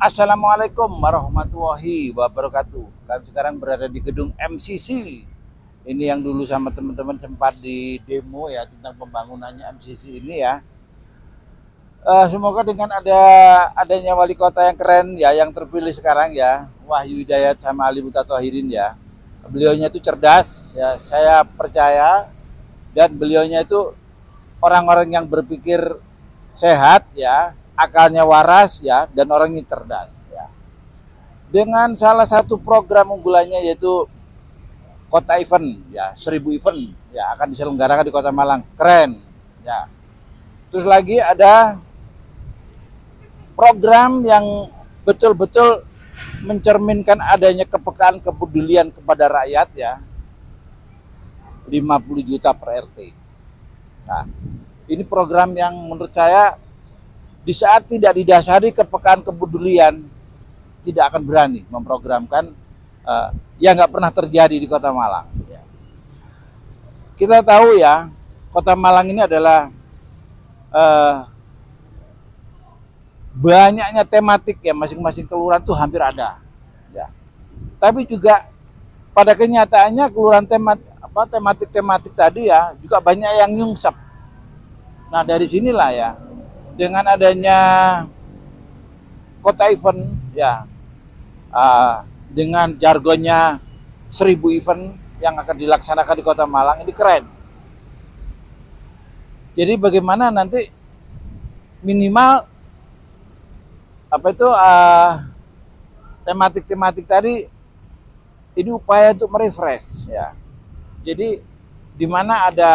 Assalamualaikum warahmatullahi wabarakatuh. Kami sekarang berada di gedung MCC. Ini yang dulu sama teman-teman sempat di demo ya tentang pembangunannya MCC ini ya. Semoga dengan adanya wali kota yang keren ya, yang terpilih sekarang ya, Wahyu Hidayat sama Ali Buta Thahirin ya. Beliaunya itu cerdas ya, saya percaya, dan beliaunya itu orang-orang yang berpikir sehat ya, akalnya waras ya, dan orangnya cerdas ya. Dengan salah satu program unggulannya yaitu Kota Event ya, 1000 event ya akan diselenggarakan di Kota Malang. Keren ya. Terus lagi ada program yang betul-betul mencerminkan adanya kepekaan kepedulian kepada rakyat ya. 50 juta per RT. Nah, ini program yang menurut saya di saat tidak didasari kepekaan kepedulian tidak akan berani memprogramkan yang nggak pernah terjadi di Kota Malang. Kita tahu ya, Kota Malang ini adalah banyaknya tematik ya, masing-masing kelurahan tuh hampir ada. Ya. Tapi juga pada kenyataannya kelurahan tematik tadi ya juga banyak yang nyungsep. Nah dari sinilah ya, dengan adanya Kota Event ya, dengan jargonnya 1000 event yang akan dilaksanakan di Kota Malang ini keren. Jadi bagaimana nanti minimal tematik-tematik tadi ini upaya untuk merefresh ya. Jadi di mana ada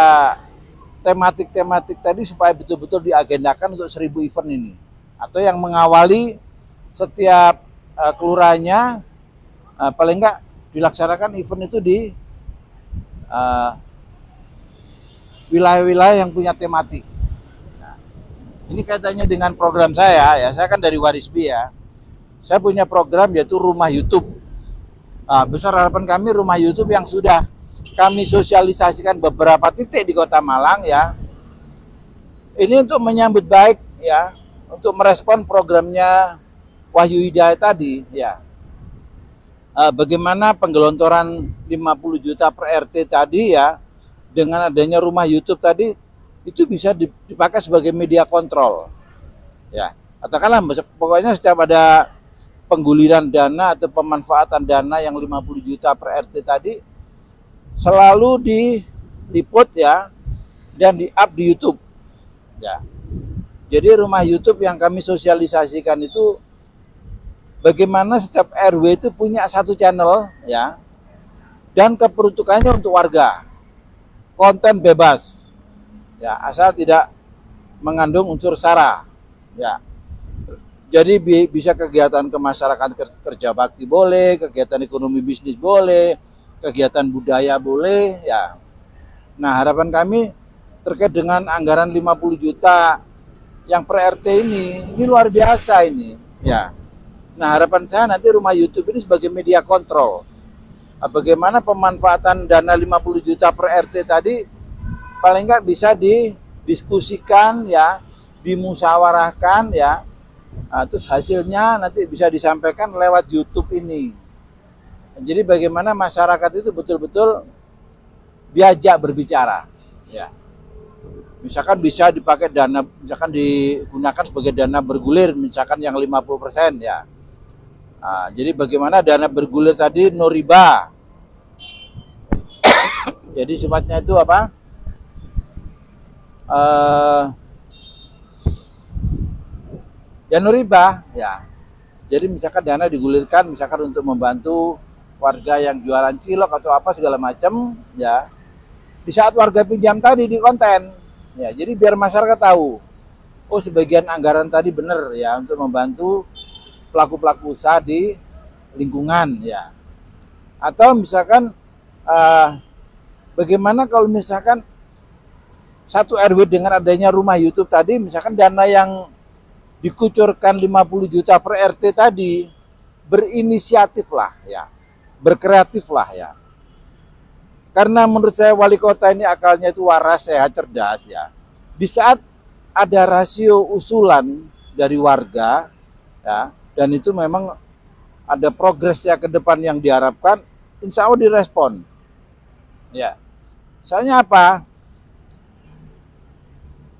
tematik-tematik tadi supaya betul-betul diagendakan untuk 1000 event ini, atau yang mengawali setiap kelurahannya paling enggak dilaksanakan event itu di wilayah-wilayah yang punya tematik. Ini kaitannya dengan program saya ya. Saya kan dari Warisbi ya. Saya punya program yaitu Rumah YouTube. Besar harapan kami Rumah YouTube yang sudah kami sosialisasikan beberapa titik di Kota Malang ya. Ini untuk menyambut baik ya, untuk merespon programnya Wahyu Hidayat tadi ya. Bagaimana penggelontoran 50 juta per RT tadi ya, dengan adanya Rumah YouTube tadi itu bisa dipakai sebagai media kontrol ya, katakanlah pokoknya setiap ada pengguliran dana atau pemanfaatan dana yang 50 juta per RT tadi selalu diliput ya dan di-up di YouTube ya. Jadi Rumah YouTube yang kami sosialisasikan itu bagaimana setiap RW itu punya satu channel ya, dan keperuntukannya untuk warga, konten bebas ya, asal tidak mengandung unsur sara ya. Jadi bisa kegiatan kemasyarakatan, kerja bakti boleh, kegiatan ekonomi bisnis boleh, kegiatan budaya boleh ya. Nah harapan kami terkait dengan anggaran 50 juta yang per RT ini luar biasa ini ya. Nah harapan saya nanti Rumah YouTube ini sebagai media kontrol, bagaimana pemanfaatan dana 50 juta per RT tadi paling nggak bisa didiskusikan ya, dimusyawarahkan ya, terus hasilnya nanti bisa disampaikan lewat YouTube ini. Jadi bagaimana masyarakat itu betul-betul diajak berbicara ya. Misalkan bisa dipakai dana, misalkan digunakan sebagai dana bergulir, misalkan yang 50% ya. Jadi bagaimana dana bergulir tadi no riba. Jadi sifatnya itu apa? Ya no riba ya. Jadi misalkan dana digulirkan misalkan untuk membantu warga yang jualan cilok atau apa segala macam ya. Di saat warga pinjam tadi di konten ya, jadi biar masyarakat tahu, oh sebagian anggaran tadi benar ya untuk membantu pelaku-pelaku usaha di lingkungan ya. Atau misalkan bagaimana kalau misalkan satu RW dengan adanya Rumah YouTube tadi, misalkan dana yang dikucurkan 50 juta per RT tadi, berinisiatif lah ya, berkreatif lah ya. Karena menurut saya wali kota ini akalnya itu waras, sehat, cerdas ya. Di saat ada rasio usulan dari warga ya, dan itu memang ada progresnya ke depan yang diharapkan, insya Allah direspon. Ya, soalnya apa?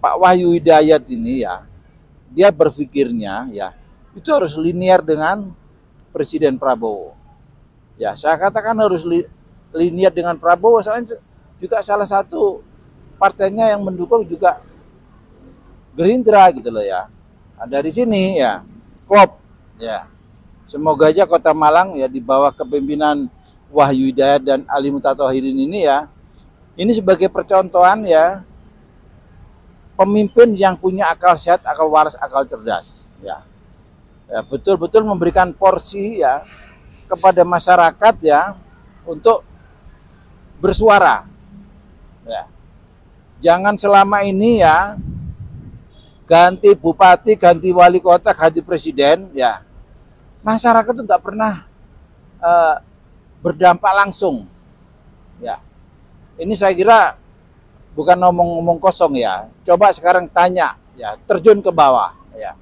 Pak Wahyu Hidayat ini ya, dia berpikirnya ya itu harus linear dengan Presiden Prabowo. Ya, saya katakan harus linear dengan Prabowo, soalnya juga salah satu partainya yang mendukung juga Gerindra gitu loh ya. Nah, dari sini ya, klop ya. Semoga aja Kota Malang ya di bawah kepemimpinan Wahyu Hidayat dan Ali Mukhtar Thohirin ini ya, ini sebagai percontohan ya, pemimpin yang punya akal sehat, akal waras, akal cerdas ya. Ya, betul-betul memberikan porsi ya kepada masyarakat ya untuk bersuara ya. Jangan selama ini ya ganti bupati, ganti wali kota, ganti presiden ya, masyarakat itu nggak pernah berdampak langsung ya. Ini saya kira bukan ngomong-ngomong kosong ya. Coba sekarang tanya ya, terjun ke bawah ya,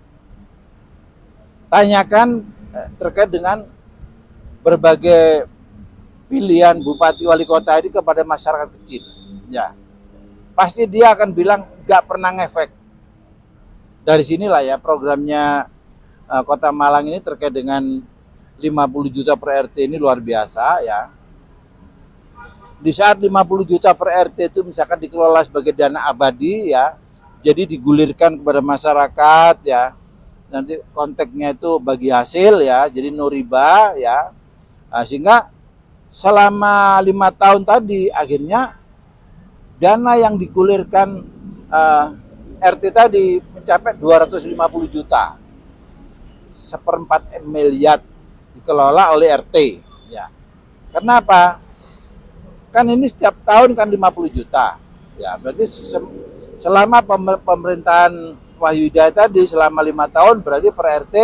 tanyakan terkait dengan berbagai pilihan bupati wali kota ini kepada masyarakat kecil ya, pasti dia akan bilang nggak pernah ngefek. Dari sinilah ya programnya Kota Malang ini terkait dengan 50 juta per RT ini luar biasa ya. Di saat 50 juta per RT itu misalkan dikelola sebagai dana abadi ya, jadi digulirkan kepada masyarakat ya, nanti konteksnya itu bagi hasil ya, jadi no riba ya. Nah, sehingga selama 5 tahun tadi akhirnya dana yang digulirkan RT tadi mencapai 250 juta, 1/4 miliar dikelola oleh RT ya. Kenapa? Kan ini setiap tahun kan 50 juta ya, berarti selama pemerintahan Wahyu Hidayat tadi selama 5 tahun berarti per RT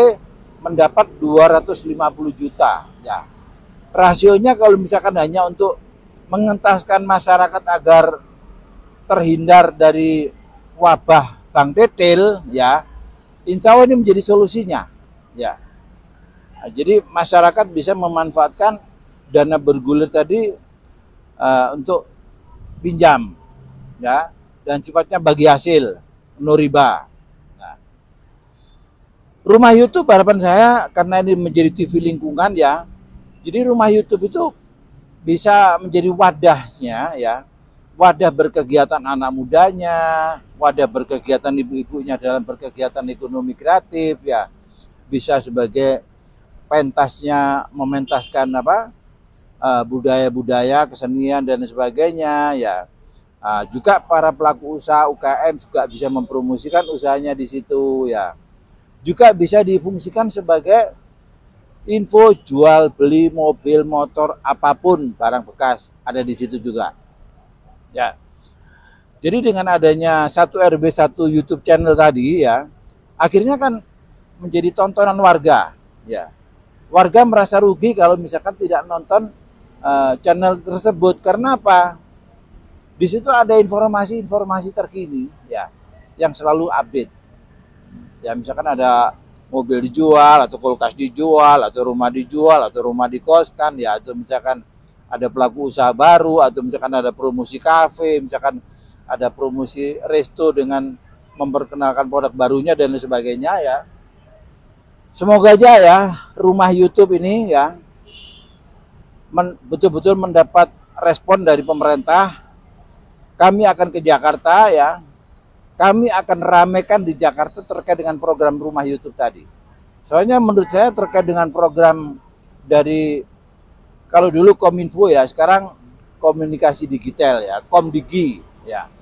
mendapat 250 juta ya. Rasionya kalau misalkan hanya untuk mengentaskan masyarakat agar terhindar dari wabah Bang Tetel ya, insya Allah ini menjadi solusinya ya. Nah, jadi masyarakat bisa memanfaatkan dana bergulir tadi untuk pinjam ya, dan sifatnya bagi hasil no riba. Nah, rumah YouTube harapan saya karena ini menjadi TV lingkungan ya, jadi rumah YouTube itu bisa menjadi wadahnya ya, wadah berkegiatan anak mudanya, wadah berkegiatan ibu-ibunya dalam berkegiatan ekonomi kreatif ya, bisa sebagai pentasnya mementaskan budaya-budaya, kesenian dan sebagainya ya. Juga para pelaku usaha UKM juga bisa mempromosikan usahanya di situ ya. Juga bisa difungsikan sebagai info jual beli mobil, motor, apapun barang bekas ada di situ juga. Ya. Jadi dengan adanya 1RB 1 YouTube channel tadi ya, akhirnya kan menjadi tontonan warga ya. Warga merasa rugi kalau misalkan tidak nonton channel tersebut. Karena apa? Di situ ada informasi-informasi terkini ya, yang selalu update. Ya, misalkan ada mobil dijual atau kulkas dijual atau rumah dikoskan ya, atau misalkan ada pelaku usaha baru, atau misalkan ada promosi kafe, misalkan ada promosi resto dengan memperkenalkan produk barunya dan sebagainya ya. Semoga aja ya rumah YouTube ini ya betul-betul mendapat respon dari pemerintah. Kami akan ke Jakarta ya. Kami akan ramekan di Jakarta terkait dengan program rumah YouTube tadi. Soalnya menurut saya terkait dengan program dari, kalau dulu Kominfo ya, sekarang komunikasi digital ya, Komdigi ya.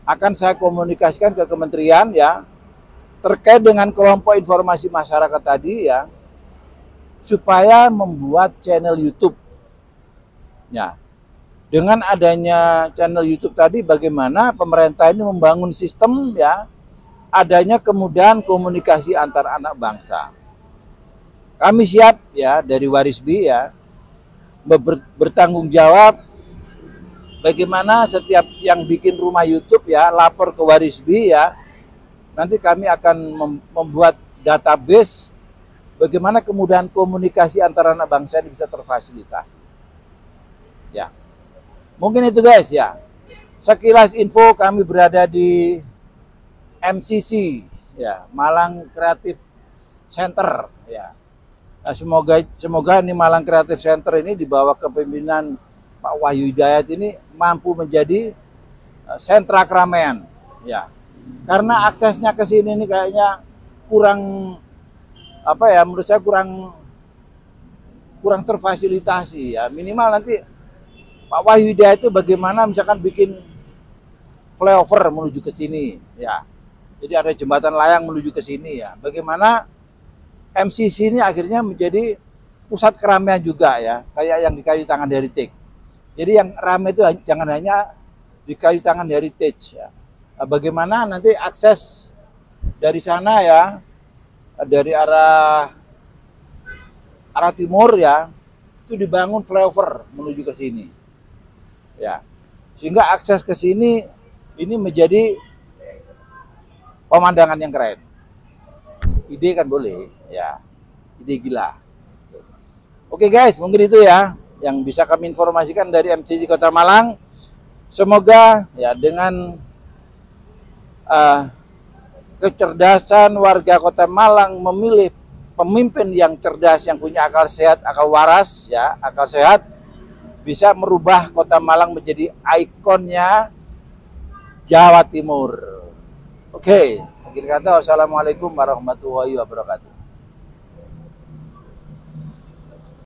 Akan saya komunikasikan ke kementerian ya, terkait dengan kelompok informasi masyarakat tadi ya, supaya membuat channel YouTube. Ya. Dengan adanya channel YouTube tadi, bagaimana pemerintah ini membangun sistem ya, adanya kemudahan komunikasi antar anak bangsa. Kami siap ya dari Warisbi ya, bertanggung jawab bagaimana setiap yang bikin rumah YouTube ya lapor ke Warisbi ya. Nanti kami akan membuat database bagaimana kemudahan komunikasi antara anak bangsa ini bisa terfasilitasi. Ya, mungkin itu guys ya. Sekilas info, kami berada di MCC, ya, Malang Creative Center, ya. Nah, semoga ini Malang Creative Center ini di bawah kepemimpinan Pak Wahyu Hidayat ini mampu menjadi sentra keramaian, ya. Karena aksesnya ke sini ini kayaknya kurang apa ya, menurut saya kurang terfasilitasi ya. Minimal nanti Pak Wahyu Hidayat itu bagaimana misalkan bikin flyover menuju ke sini, ya. Jadi ada jembatan layang menuju ke sini, ya. Bagaimana MCC ini akhirnya menjadi pusat keramaian juga, ya, kayak yang di Kayu Tangan Heritage. Jadi yang ramai itu jangan hanya di Kayu Tangan Heritage, ya. Nah, bagaimana nanti akses dari sana, ya, dari arah timur, ya, itu dibangun flyover menuju ke sini, ya, sehingga akses ke sini ini menjadi pemandangan yang keren. Ide kan boleh, ya, ide gila. Oke guys, mungkin itu ya yang bisa kami informasikan dari MCC Kota Malang. Semoga ya dengan kecerdasan warga Kota Malang memilih pemimpin yang cerdas, yang punya akal sehat, akal waras, ya, akal sehat, bisa merubah Kota Malang menjadi ikonnya Jawa Timur. Oke, akhir kata wassalamualaikum warahmatullahi wabarakatuh.